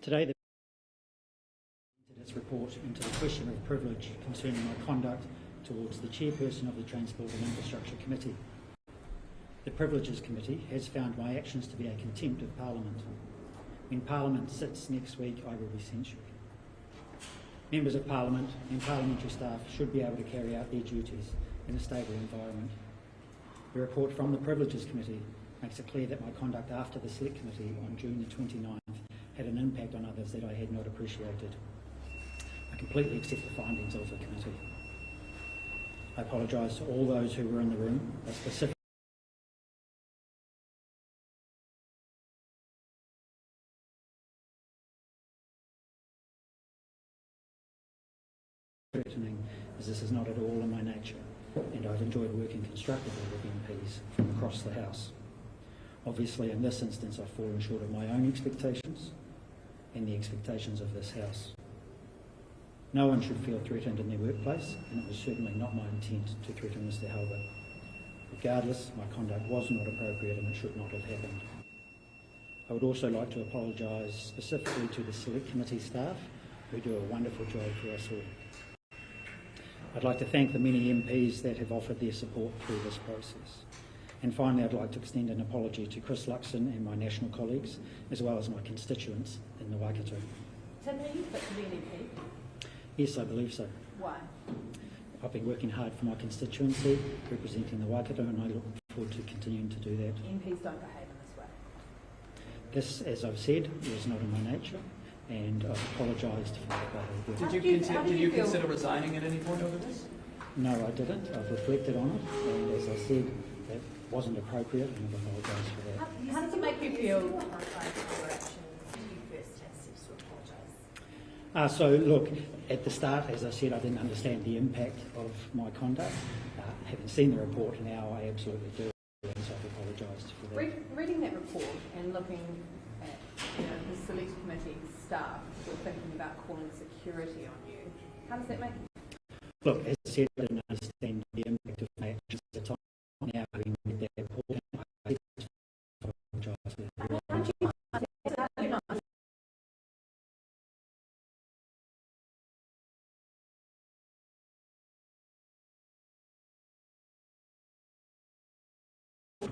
Today, the its report into the question of privilege concerning my conduct towards the chairperson of the Transport and Infrastructure Committee. The Privileges Committee has found my actions to be a contempt of Parliament. When Parliament sits next week, I will be censured. Members of Parliament and parliamentary staff should be able to carry out their duties in a stable environment. The report from the Privileges Committee makes it clear that my conduct after the Select Committee on June the 29th had an impact on others that I had not appreciated. I completely accept the findings of the committee. I apologise to all those who were in the room, but specifically threatening, as this is not at all in my nature, and I've enjoyed working constructively with MPs from across the House. Obviously, in this instance, I've fallen short of my own expectations and the expectations of this House. No one should feel threatened in their workplace, and it was certainly not my intent to threaten Mr. Halbert. Regardless, my conduct was not appropriate and it should not have happened. I would also like to apologise specifically to the Select Committee staff, who do a wonderful job for us all. I'd like to thank the many MPs that have offered their support through this process. And finally, I'd like to extend an apology to Chris Luxon and my national colleagues, as well as my constituents in the Waikato. Tim, are you fit to be an MP? Yes, I believe so. Why? I've been working hard for my constituency, representing the Waikato, and I look forward to continuing to do that. MPs don't behave in this way. This, as I've said, was not in my nature, and I've apologised for that behaviour. Did you consider resigning at any point over this? No, I didn't. I've reflected on it, and as I said, that wasn't appropriate, and I've apologised for that. How does it make you feel? So look, at the start, as I said, I didn't understand the impact of my conduct. Having seen the report now, I absolutely do, and so I've apologised for that. Reading that report and looking at the Select Committee staff who are thinking about calling security on you, how does that make you? Look, as I said, I didn't understand the impact of my actions at the time. Now, having read that report, I apologise for that.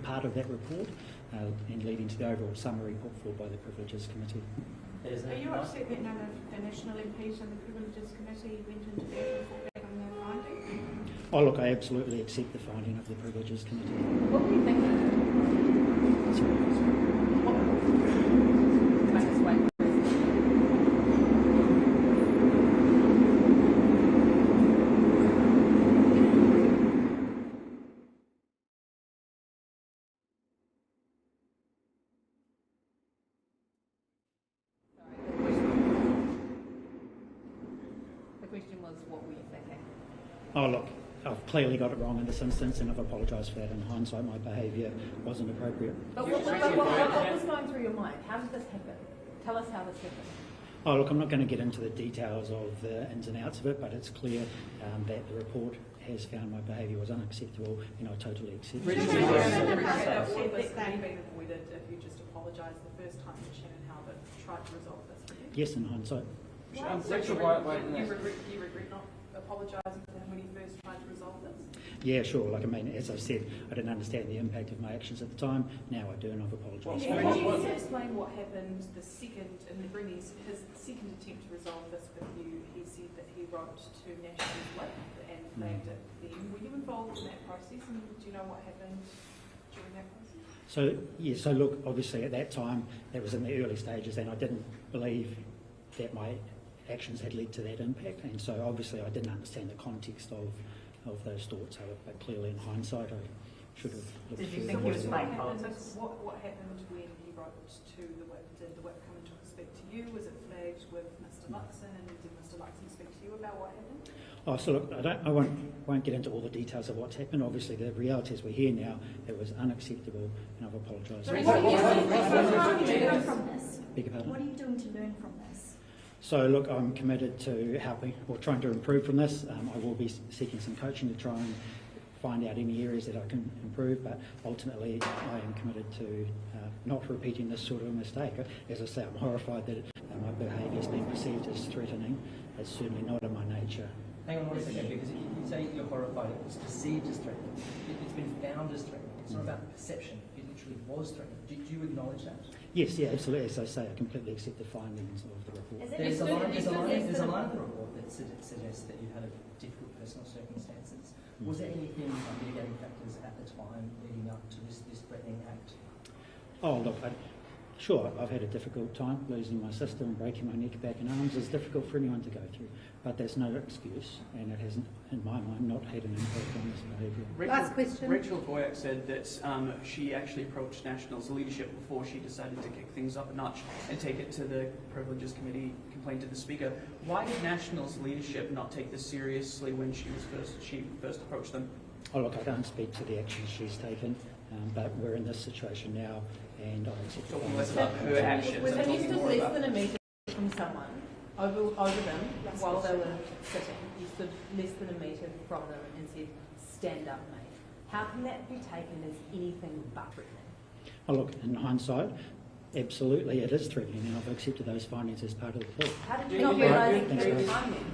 Part of that report and leading to the overall summary put forward by the Privileges Committee. Are you upset that none of the national MPs and the Privileges Committee went into that report back on their finding? Oh look, I absolutely accept the finding of the Privileges Committee. What were you thinking? Can I just wait? What were you thinking? Oh look, I've clearly got it wrong in this instance, and I've apologised for that. In hindsight, my behaviour wasn't appropriate. But what was going through your mind? How did this happen? Tell us how this happened. Oh look, I'm not going to get into the details of the ins and outs of it, but it's clear that the report has found my behaviour was unacceptable, and I totally accept it. Would this then been avoided if you just apologised the first time that Shannon Halbert tried to resolve this? Yes, in hindsight. You regret not apologising to him when he first tried to resolve this? Yeah, sure. Like, I mean, as I've said, I didn't understand the impact of my actions at the time. Now I do, and I've apologised. Could you explain what happened the second, in his second attempt to resolve this with you? He said that he wrote to National Flip and flagged it then. Were you involved in that process, and do you know what happened during that process? So, yeah, so look, obviously at that time, that was in the early stages, and I didn't believe that my actions had led to that impact, and so obviously I didn't understand the context of those thoughts, but clearly in hindsight I should have looked. Did you think he was playing politics? What happened when he wrote to the Whip? Did the Whip come and speak to you? Was it flagged with Mr. Luxon, and did Mr. Luxon speak to you about what happened? Oh, so look, I won't get into all the details of what's happened. Obviously the reality as we're here now, it was unacceptable, and I've apologised. What are you doing from this? Beg your pardon? What are you doing to learn from this? So look, I'm committed to helping or trying to improve from this. I will be seeking some coaching to try and find out any areas that I can improve, but ultimately I am committed to not repeating this sort of mistake. As I say, I'm horrified that my behaviour has been perceived as threatening. It's certainly not in my nature. Hang on one second, because you say you're horrified. It was perceived as threatening. It's been found as threatening. It's not about perception. It literally was threatening. Do you acknowledge that? Yes, yeah, absolutely. As I say, I completely accept the findings of the report. Is it There's a good- line, it's there's a good line, less there's a than- line of the report that suggests that you had a difficult personal circumstances. Was there anything mitigating factors at the time leading up to this threatening act? Oh, look, sure, I've had a difficult time. Losing my sister and breaking my neck, back and arms is difficult for anyone to go through. But that's no excuse, and it hasn't, in my mind, not had an impact on this behaviour. Last question. Rachel Boyack said that she actually approached Nationals leadership before she decided to kick things up a notch and take it to the Privileges Committee, complain to the Speaker. Why did Nationals leadership not take this seriously when she first approached them? Oh, look, I can't speak to the actions she's taken, but we're in this situation now, and I accept the Talking findings. less about her actions, I'm Have you talking stood more less about... than a metre from someone over them while they were sitting? You stood less than a metre from them and said, "Stand up, mate." How can that be taken as anything but threatening? Oh, look, in hindsight, absolutely it is threatening, and I've accepted those findings as part of the report. How did Yeah, you not yeah, realise yeah. it Thanks, through guys. time then?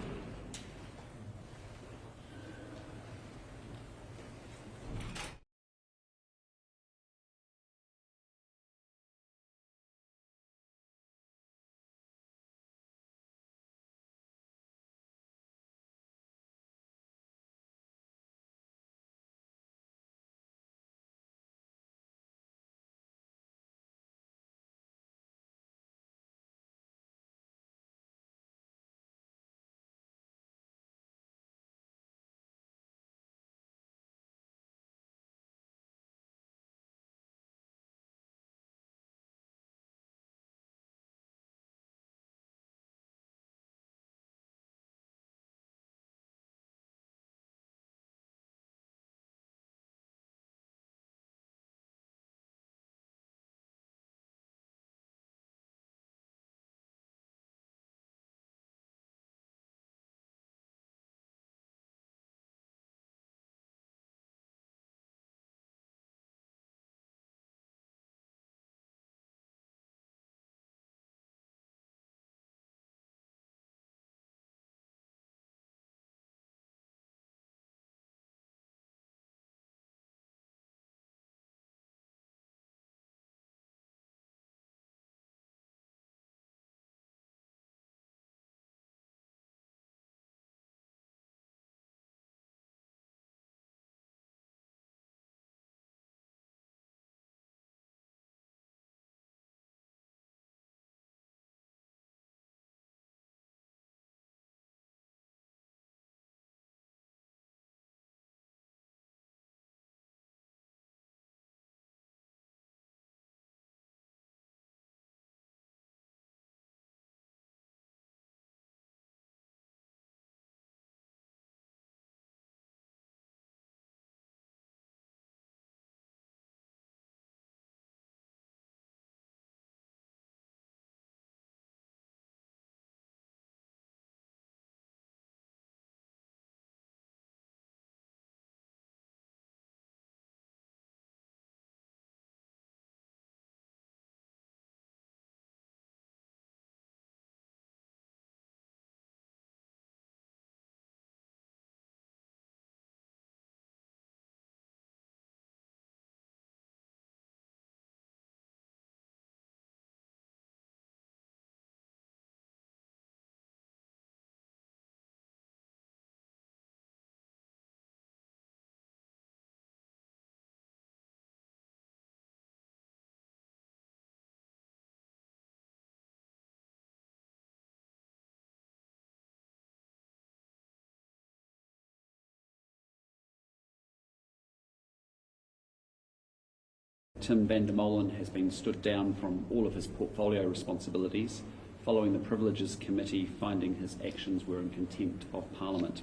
Tim van der Molen has been stood down from all of his portfolio responsibilities following the Privileges Committee finding his actions were in contempt of Parliament.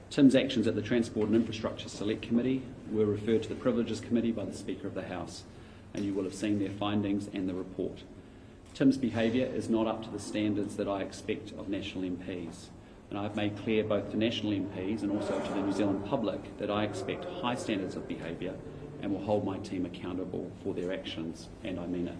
Tim's actions at the Transport and Infrastructure Select Committee were referred to the Privileges Committee by the Speaker of the House, and you will have seen their findings and the report. Tim's behaviour is not up to the standards that I expect of national MPs, and I have made clear both to national MPs and also to the New Zealand public that I expect high standards of behaviour and will hold my team accountable for their actions, and I mean it.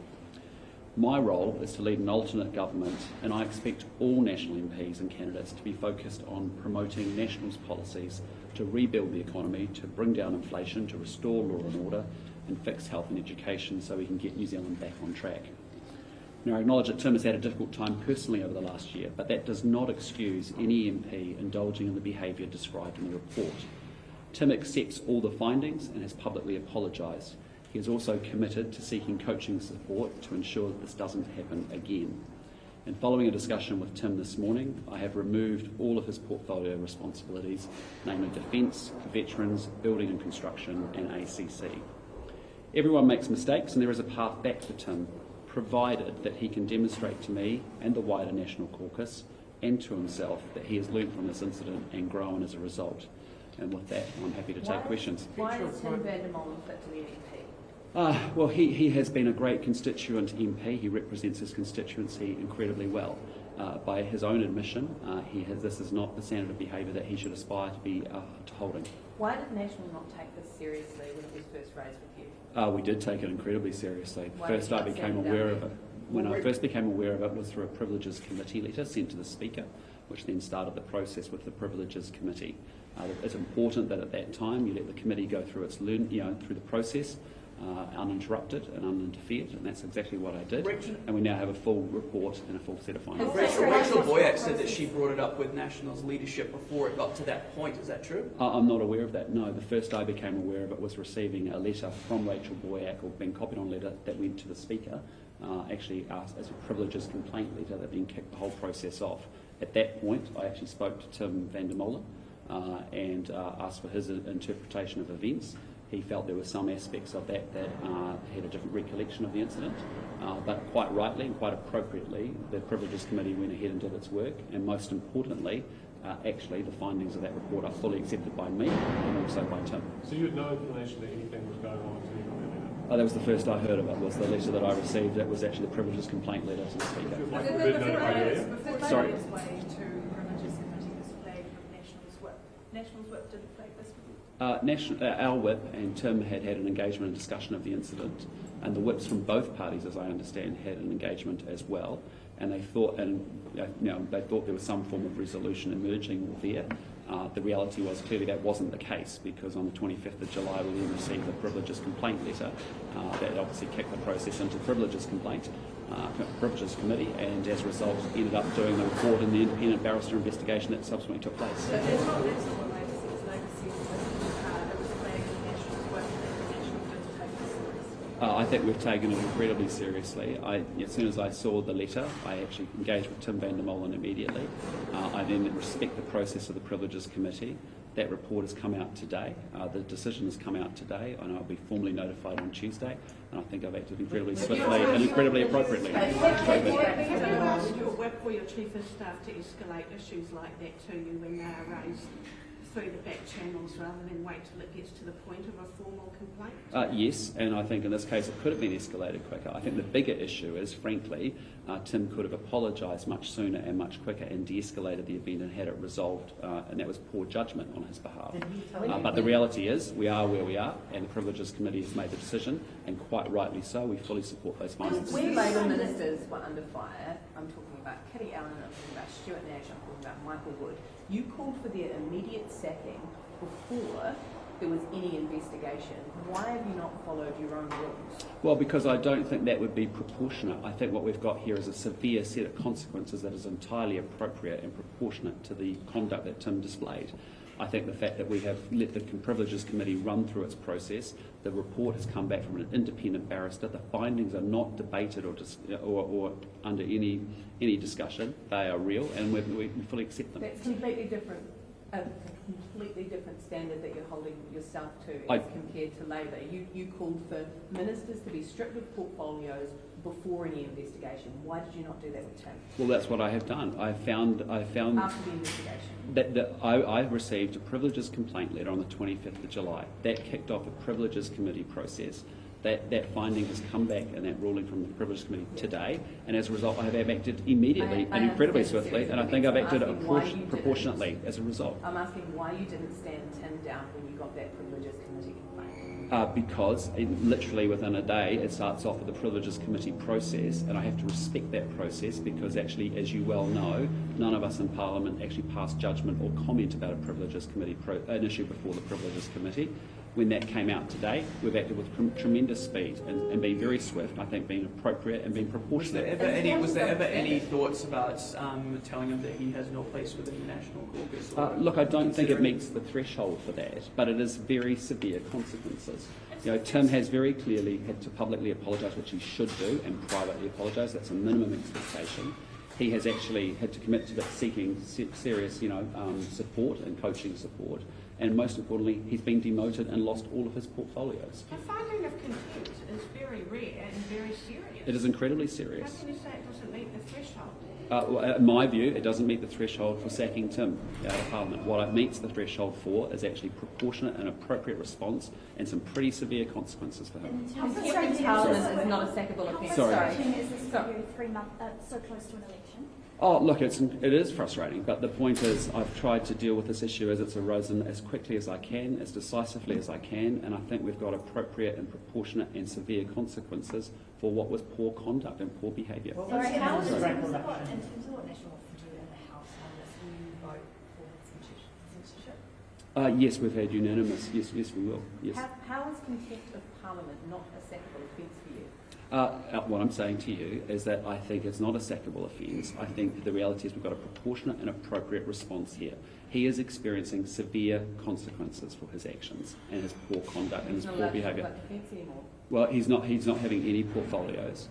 My role is to lead an alternate government, and I expect all National MPs and candidates to be focused on promoting National's policies to rebuild the economy, to bring down inflation, to restore law and order, and fix health and education so we can get New Zealand back on track. Now, I acknowledge that Tim has had a difficult time personally over the last year, but that does not excuse any MP indulging in the behaviour described in the report. Tim accepts all the findings and has publicly apologised. He is also committed to seeking coaching support to ensure that this doesn't happen again. And following a discussion with Tim this morning, I have removed all of his portfolio responsibilities, namely Defence, Veterans, Building and Construction and ACC. Everyone makes mistakes and there is a path back for Tim, provided that he can demonstrate to me and the wider National Caucus and to himself that he has learnt from this incident and grown as a result. And with that, I'm happy to take questions. Why does Tim van der Molen fit to the NEP? Well, he has been a great constituent MP. He represents his constituency incredibly well. By his own admission, this is not the standard of behaviour that he should aspire to be holding. Why did National not take this seriously when it was first raised with you? We did take it incredibly seriously. Why First did I you became stand aware down of it. When I first became aware of it was through a Privileges Committee letter sent to the Speaker, which then started the process with the Privileges Committee. It's important that at that time you let the committee go through through the process uninterrupted and uninterfered, and that's exactly what I did. And we now have a full report and a full set of findings. Rachel Boyack said that she brought it up with National's leadership before it got to that point. Is that true? I'm not aware of that, no. The first I became aware of it was receiving a letter from Rachel Boyack, or being copied on a letter that went to the Speaker, actually asked as a Privileges complaint letter that then kicked the whole process off. At that point, I actually spoke to Tim van der Molen and asked for his interpretation of events. He felt there were some aspects of that he had a different recollection of the incident, but quite rightly and quite appropriately, the Privileges Committee went ahead and did its work, and most importantly, actually the findings of that report are fully accepted by me and also by Tim. So you had no inclination that anything was going on until you got that letter? That was the first I heard of it, was the letter that I received. That was actually the Privileges complaint letter to the Speaker. Sorry? Before way to Privileges Committee was flagged from National's whip. National's whip didn't flag this with you? Our whip and Tim had an engagement and discussion of the incident, and the whips from both parties, as I understand, had an engagement as well. And they thought, there was some form of resolution emerging there. The reality was clearly that wasn't the case, because on the 25th of July we then received the Privileges complaint letter that obviously kicked the process into Privileges Privileges Committee, and as a result ended up doing the report in the independent barrister investigation that subsequently took place. So that's not what Labour says. Labour says that it was flagged in National's whip and National didn't take it seriously. I think we've taken it incredibly seriously. As soon as I saw the letter, I actually engaged with Tim van der Molen immediately. I then respect the process of the Privileges Committee. That report has come out today. The decision has come out today, and I'll be formally notified on Tuesday. And I think I've acted incredibly swiftly and incredibly appropriately. Have you ever asked your whip or your chief of staff to escalate issues like that to you when they are raised through the back channels rather than wait till it gets to the point of a formal complaint? Yes, and I think in this case it could have been escalated quicker. I think the bigger issue is, frankly, Tim could have apologised much sooner and much quicker and de-escalated the event and had it resolved, and that was poor judgment on his behalf. But the reality is we are where we are, and the Privileges Committee has made the decision, and quite rightly so. We fully support those findings. When Labour ministers were under fire, I'm talking about Kitty Allen, I'm talking about Stuart Nash, I'm talking about Michael Wood, you called for their immediate sacking before there was any investigation. Why have you not followed your own rules? Well, because I don't think that would be proportionate. I think what we've got here is a severe set of consequences that is entirely appropriate and proportionate to the conduct that Tim displayed. I think the fact that we have let the Privileges Committee run through its process, the report has come back from an independent barrister, the findings are not debated or under any discussion, they are real, and we fully accept them. That's completely different. A completely different standard that you're holding yourself to as compared to Labour. You called for ministers to be stripped of portfolios before any investigation. Why did you not do that with Tim? Well, that's what I have done. I found After the investigation. that I received a Privileges complaint letter on the 25th of July. That kicked off a Privileges Committee process. That finding has come back in that ruling from the Privileges Committee today, and as a result I have acted immediately and incredibly swiftly, and I think I've acted proportionately as a result. I'm asking why you didn't stand Tim down when you got that Privileges Committee complaint. Because literally within a day it starts off with the Privileges Committee process, and I have to respect that process because actually, as you well know, none of us in Parliament actually pass judgment or comment about a Privileges Committee an issue before the Privileges Committee. When that came out today, we've acted with tremendous speed and been very swift, I think being appropriate and being proportionate. Was there ever any thoughts about telling him that he has no place within the National Caucus? Look, I don't think it meets the threshold for that, but it is very severe consequences. You know, Tim has very clearly had to publicly apologise, which he should do, and privately apologise. That's a minimum expectation. He has actually had to commit to seeking serious, support and coaching support. And most importantly, he's been demoted and lost all of his portfolios. A finding of contempt is very rare and very serious. It is incredibly serious. How can you say it doesn't meet the threshold? In my view, it doesn't meet the threshold for sacking Tim out of Parliament. What it meets the threshold for is actually proportionate and appropriate response and some pretty severe consequences for him. How Contempt frustrating in Parliament is not a sackable offence. How Sorry. frustrating is this for you 3 months, so close to an election? Oh, look, it is frustrating, but the point is I've tried to deal with this issue as it's arisen as quickly as I can, as decisively as I can, and I think we've got appropriate and proportionate and severe consequences for what was poor conduct and poor behaviour. Well, Sorry, how is in it- terms of what National wants to do in the House on this, will you vote for censorship? Yes, we've had unanimous. Yes, we will. Yes. How is contempt of Parliament not a sackable offence for you? What I'm saying to you is that I think it's not a sackable offence. I think the reality is we've got a proportionate and appropriate response here. He is experiencing severe consequences for his actions and his poor conduct and his poor behaviour. Well, he's not having any portfolios.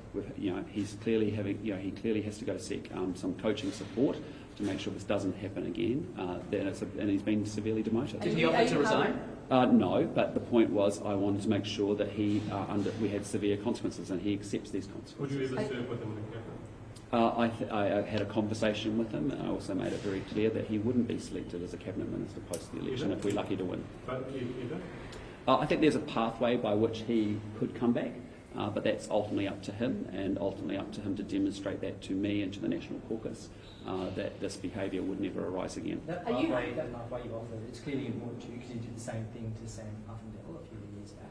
He's clearly having. He clearly has to go seek some coaching support to make sure this doesn't happen again. And he's been severely demoted. Did he offer to resign? No, but the point was I wanted to make sure that we had severe consequences, and he accepts these consequences. Would you ever serve with him in the cabinet? I had a conversation with him, and I also made it very clear that he wouldn't be selected as a cabinet minister post the election if we're lucky to win. But you did? I think there's a pathway by which he could come back, but that's ultimately up to him, and ultimately up to him to demonstrate that to me and to the National Caucus, that this behaviour would never arise again. That pathway you've offered, it's clearly important to you because you did the same thing to Sam Uffindale a few years back.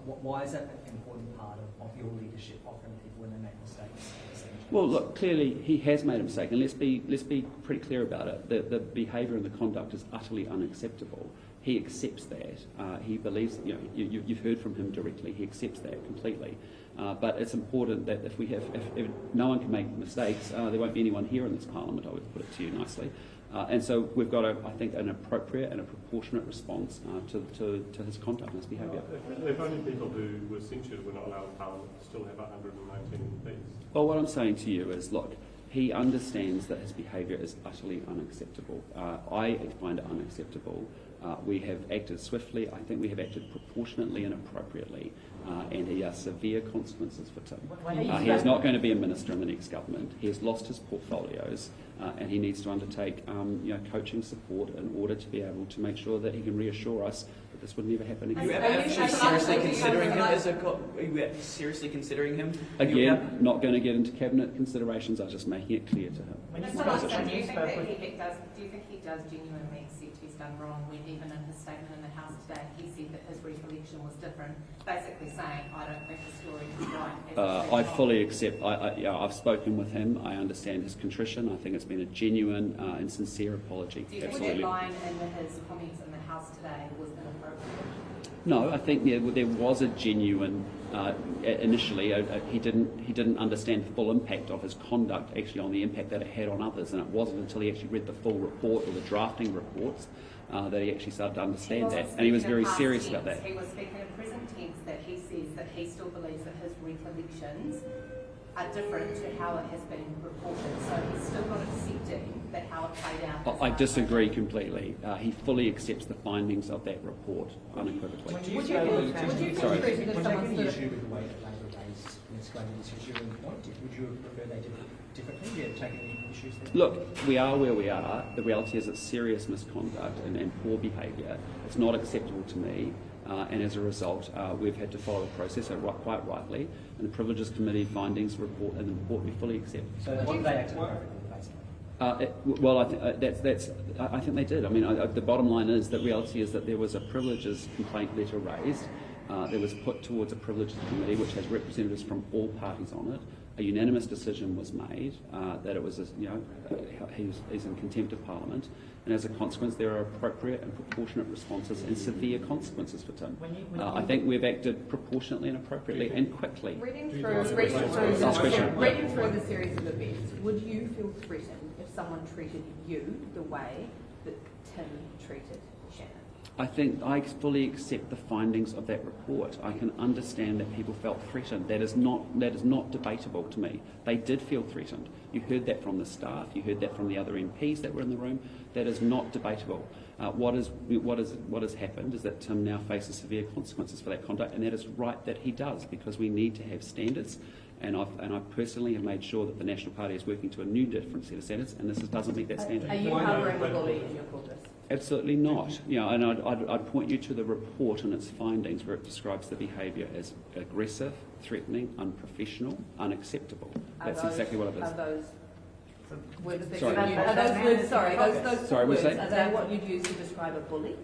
Why is that an important part of your leadership, offering people when they make mistakes? Well, look, clearly he has made a mistake, and let's be pretty clear about it. The behaviour and the conduct is utterly unacceptable. He accepts that. He believes, you've heard from him directly. He accepts that completely. But it's important that if no one can make mistakes, there won't be anyone here in this Parliament. I would put it to you nicely. And so we've got, I think, an appropriate and a proportionate response to his conduct and his behaviour. If only people who were censured were not allowed in Parliament still have 119 MPs. Well, what I'm saying to you is, look, he understands that his behaviour is utterly unacceptable. I find it unacceptable. We have acted swiftly. I think we have acted proportionately and appropriately, and there are severe consequences for Tim. He is not going to be a minister in the next government. He has lost his portfolios, and he needs to undertake coaching support in order to be able to make sure that he can reassure us that this would never happen Are you again. actually seriously considering him as a? Are you seriously considering him? Again, not going to get into cabinet considerations. I was just making it clear to him. When you his spoke position. to- Do you think he does genuinely accept he's done wrong when even in his statement in the House today he said that his recollection was different, basically saying, I don't think the story is right. I fully accept. I've spoken with him. I understand his contrition. I think it's been a genuine and sincere apology. Do you think Absolutely. that line in his comments in the House today was inappropriate? No, I think there was a genuine. Initially, he didn't understand the full impact of his conduct actually on the impact that it had on others, and it wasn't until he actually read the full report or the drafting reports that he actually started to understand that, and he was very serious about that. He was speaking in present tense that he says that he still believes that his recollections are different to how it has been reported, so he's still not accepting that how it played out. I disagree completely. He fully accepts the findings of that report unequivocally. Would you Would you Sorry. consider if When someone taking the stood issue with the way that Labor raised and explained this issue and point, would you prefer they did it differently? Do you have taken any issues there? Look, we are where we are. The reality is it's serious misconduct and poor behaviour. It's not acceptable to me. and as a result, we've had to follow the process, quite rightly, and the Privileges Committee findings report and the report we fully accept. So what did they act appropriately, basically? I think they did. I mean, the bottom line is that reality is that there was a privileges complaint letter raised. That was put towards a privileges committee, which has representatives from all parties on it. A unanimous decision was made that it was, he's in contempt of Parliament, and as a consequence, there are appropriate and proportionate responses and severe consequences for Tim. I think we've acted proportionately and appropriately and quickly. Reading through the series of events, would you feel threatened if someone treated you the way that Tim treated Shannon? I think I fully accept the findings of that report. I can understand that people felt threatened. That is not debatable to me. They did feel threatened. You heard that from the staff. You heard that from the other MPs that were in the room. That is not debatable. What has happened is that Tim now faces severe consequences for that conduct, and that is right that he does, because we need to have standards. And I personally have made sure that the National Party is working to a new different set of standards, and this doesn't meet that standard. Are you covering the bully in your caucus? Absolutely not. And I'd point you to the report and its findings where it describes the behaviour as aggressive, threatening, unprofessional, unacceptable. That's exactly what it is. Are those words that Sorry. are those words? Sorry, those Sorry, words. what's that? Are they what you'd use to describe a bully?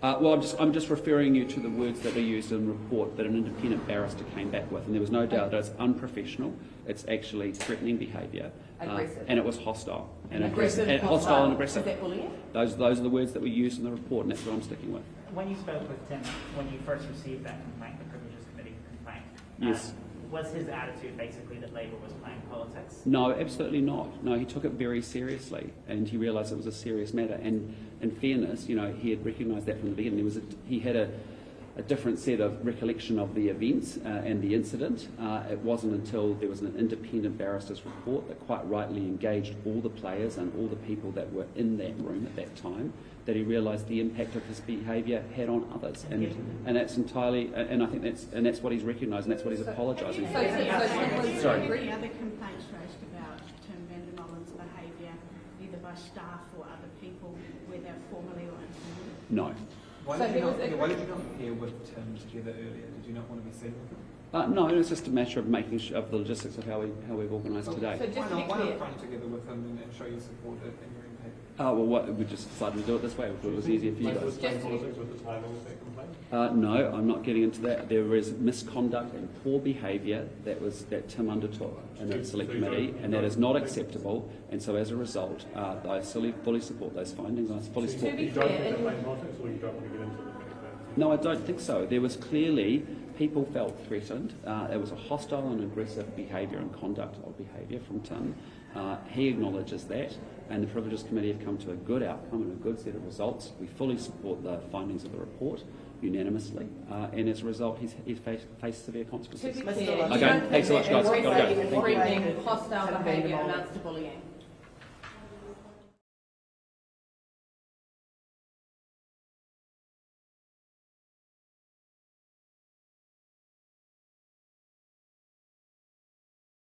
Well, I'm just referring you to the words that were used in the report that an independent barrister came back with, and there was no doubt that it's unprofessional. It's actually threatening behaviour, and it was hostile and aggressive, and hostile and aggressive. Is that bullying? Those are the words that were used in the report, and that's what I'm sticking with. When you spoke with Tim, when you first received that complaint, the Privileges Committee complaint, Yes. Was his attitude basically that Labour was playing politics? No, absolutely not. No, he took it very seriously, and he realised it was a serious matter. And in fairness, he had recognised that from the beginning. He had a different set of recollection of the events and the incident. It wasn't until there was an independent barrister's report that quite rightly engaged all the players and all the people that were in that room at that time that he realised the impact of his behaviour had on others, and that's entirely. And I think that's what he's recognised, and that's what he's apologising for. Sorry. Any other complaints raised about Tim Molen's behaviour, either by staff or other people, whether formally or informally? No. Why did you not appear with Tim together earlier? Did you not want to be seen with him? No, it's just a matter of making sure of the logistics of how we've organised today. So just why to be not clear, front together with him and show your support in your impact? We just decided to do it this way. It was easier for you guys. Was there politics with the timing of that complaint? No, I'm not getting into that. There was misconduct and poor behaviour that Tim undertook in that select committee, and that is not acceptable. And so, as a result, I fully support those findings. I fully support. You don't think they played politics, or you don't want to get into the fact that? No, I don't think so. There was clearly people felt threatened. It was a hostile and aggressive behaviour and conduct of behaviour from Tim. He acknowledges that, and the Privileges Committee have come to a good outcome and a good set of results. We fully support the findings of the report unanimously, and as a result, he's faced severe consequences. to be clear, Okay, thanks so much, guys. Gotta go. threatening, hostile behaviour amounts to bullying.